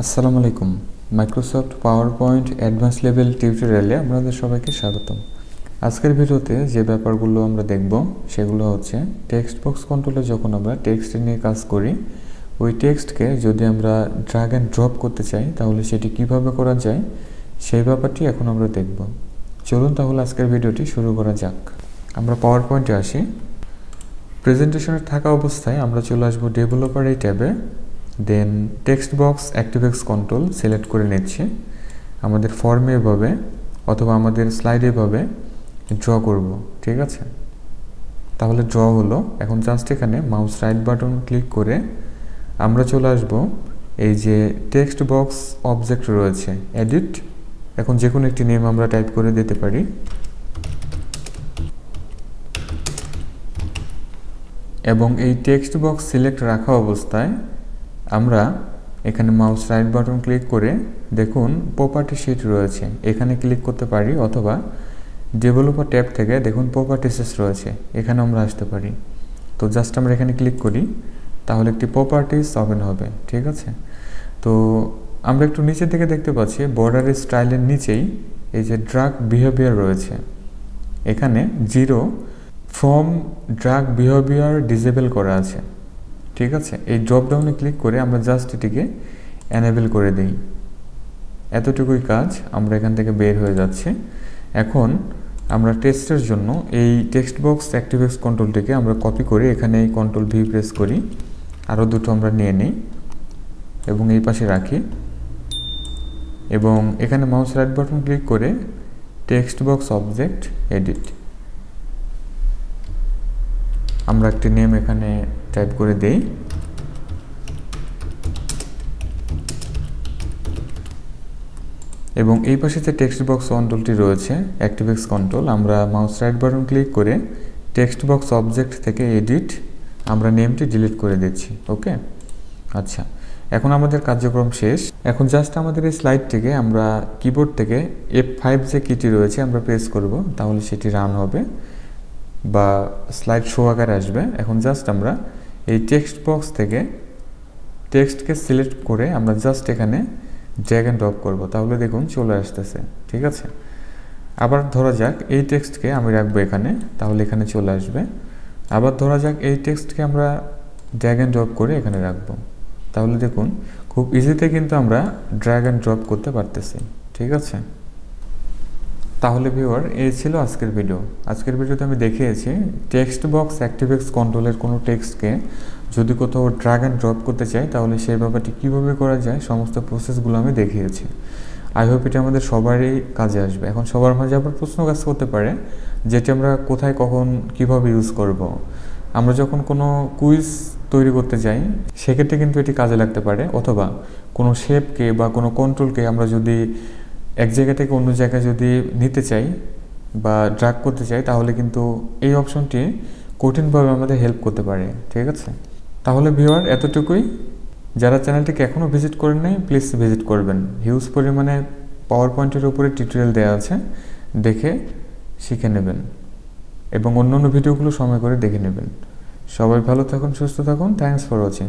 আসসালামু আলাইকুম। Microsoft PowerPoint advance level টিউটোরিয়ালে আপনাদের সবাইকে স্বাগতম। আজকের ভিডিওতে যে ব্যাপারগুলো আমরা দেখব সেগুলো হচ্ছে টেক্সট বক্স কন্ট্রোলে যখন আমরা টেক্সট নিয়ে কাজ করি, ওই টেক্সটকে যদি আমরা ড্র্যাগ অ্যান্ড ড্রপ করতে চাই তাহলে সেটি কিভাবে করা যায় সেই ব্যাপারটি এখন আমরা দেখব। চলুন তাহলে আজকের ভিডিওটি শুরু করা যাক। আমরা পাওয়ার পয়েন্টে আসি। প্রেজেন্টেশনে থাকা অবস্থায় আমরা চলে আসবো ডেভেলপার এই ট্যাবে, দেন টেক্সট বক্স অ্যাক্টিভেক্স কন্ট্রোল সিলেক্ট করে নিচ্ছি। আমাদের ফর্মে এভাবে অথবা আমাদের স্লাইডে এভাবে ড্র করব, ঠিক আছে? তাহলে ড্র হলো। এখন জাস্ট এখানে মাউস রাইট বাটন ক্লিক করে আমরা চলে আসব এই যে টেক্সট বক্স অবজেক্ট রয়েছে এডিট। এখন যে কোনো একটি নেম আমরা টাইপ করে দিতে পারি। এবং এই টেক্সট বক্স সিলেক্ট রাখা অবস্থায় আমরা এখানে মাউস রাইট বাটন ক্লিক করে দেখুন প্রপার্টি শিট রয়েছে, এখানে ক্লিক করতে পারি, অথবা ডেভেলপার ট্যাব থেকে দেখুন প্রপার্টিসেস রয়েছে, এখানে আমরা আসতে পারি। তো জাস্ট আমরা এখানে ক্লিক করি, তাহলে একটি প্রপার্টিস ওপেন হবে, ঠিক আছে? তো আমরা একটু নিচের দিকে দেখতে পাচ্ছি বর্ডারের স্টাইলের নিচেই এই যে ড্রাগ বিহেভিয়ার রয়েছে, এখানে 0 ফ্রম ড্রাগ বিহেভিয়ার ডিসেবল করা আছে, ঠিক আছে? এই ড্রপ ডাউনে ক্লিক করে আমরা জাস্ট এটিকে এনেবল করে দিই। এতটুকুই কাজ, আমরা এখান থেকে বের হয়ে যাচ্ছি। এখন আমরা টেস্টের জন্য এই টেক্সট বক্স অ্যাক্টিভেক্স কন্ট্রোলটিকে আমরা কপি করে এখানে এই কন্ট্রোল ভি প্রেস করি, আরও দুটো আমরা নিয়ে নিই এবং এই পাশে রাখি, এবং এখানে মাউস রাইট বাটন ক্লিক করে টেক্সট বক্স অবজেক্ট এডিট আমরা একটি নেম এখানে টাইপ করে দেই। এবং এই পাশে যে টেক্সট বক্স কন্ট্রোলটি রয়েছে অ্যাক্টিভেক্স কন্ট্রোল, আমরা মাউস রাইট বাটন ক্লিক করে টেক্সট বক্স অবজেক্ট থেকে এডিট আমরা নেমটি ডিলিট করে দিচ্ছি। ওকে, আচ্ছা, এখন আমাদের কার্যক্রম শেষ। এখন জাস্ট আমাদের এই স্লাইডটিকে আমরা কিবোর্ড থেকে F5 যে কিটি রয়েছে আমরা প্রেস করব, তাহলে সেটি রান হবে বা স্লাইড শো আকারে আসবে। এখন জাস্ট আমরা এই টেক্সট বক্স থেকে টেক্সটকে সিলেক্ট করে আমরা জাস্ট এখানে ড্র্যাগ অ্যান্ড ড্রপ করব, তাহলে দেখুন চলে আসতেছে, ঠিক আছে? আবার ধরা যাক এই টেক্সটকে আমি রাখবো এখানে, তাহলে এখানে চলে আসবে। আবার ধরা যাক এই টেক্সটকে আমরা ড্র্যাগ অ্যান্ড ড্রপ করে এখানে রাখবো, তাহলে দেখুন খুব ইজিতে কিন্তু আমরা ড্র্যাগ অ্যান্ড ড্রপ করতে পারতেছি, ঠিক আছে? তাহলে ভিউয়ার, এই ছিল আজকের ভিডিও। আজকের ভিডিওতে আমি দেখিয়েছি টেক্সট বক্স অ্যাক্টিভেক্স কন্ট্রোলের কোনো টেক্সটকে যদি কোথাও ড্র্যাগ অ্যান্ড ড্রপ করতে চাই তাহলে সেই ব্যাপারটি কীভাবে করা যায় সমস্ত প্রসেসগুলো আমি দেখিয়েছি। আই হোপ এটা আমাদের সবারই কাজে আসবে। এখন সবার মাঝে আবার প্রশ্ন কাজ করতে পারে যেটি আমরা কোথায় কখন কিভাবে ইউজ করব। আমরা যখন কোনো কুইজ তৈরি করতে যাই সেক্ষেত্রে কিন্তু এটি কাজে লাগতে পারে, অথবা কোনো শেপকে বা কোনো কন্ট্রোলকে আমরা যদি এক জায়গা থেকে অন্য জায়গায় যদি নিতে চাই বা ড্র্যাগ করতে চাই তাহলে কিন্তু এই অপশনটি কঠিনভাবে আমাদের হেল্প করতে পারে, ঠিক আছে? তাহলে ভিউয়ার, এতটুকুই। যারা চ্যানেলটিকে এখনও ভিজিট করেন নাই প্লিজ ভিজিট করবেন। হিউজ পরিমাণে পাওয়ার পয়েন্টের উপরে টিউটোরিয়াল দেওয়া আছে, দেখে শিখে নেবেন এবং অন্য ভিডিওগুলো সময় করে দেখে নেবেন। সবাই ভালো থাকুন, সুস্থ থাকুন। Thanks for watching.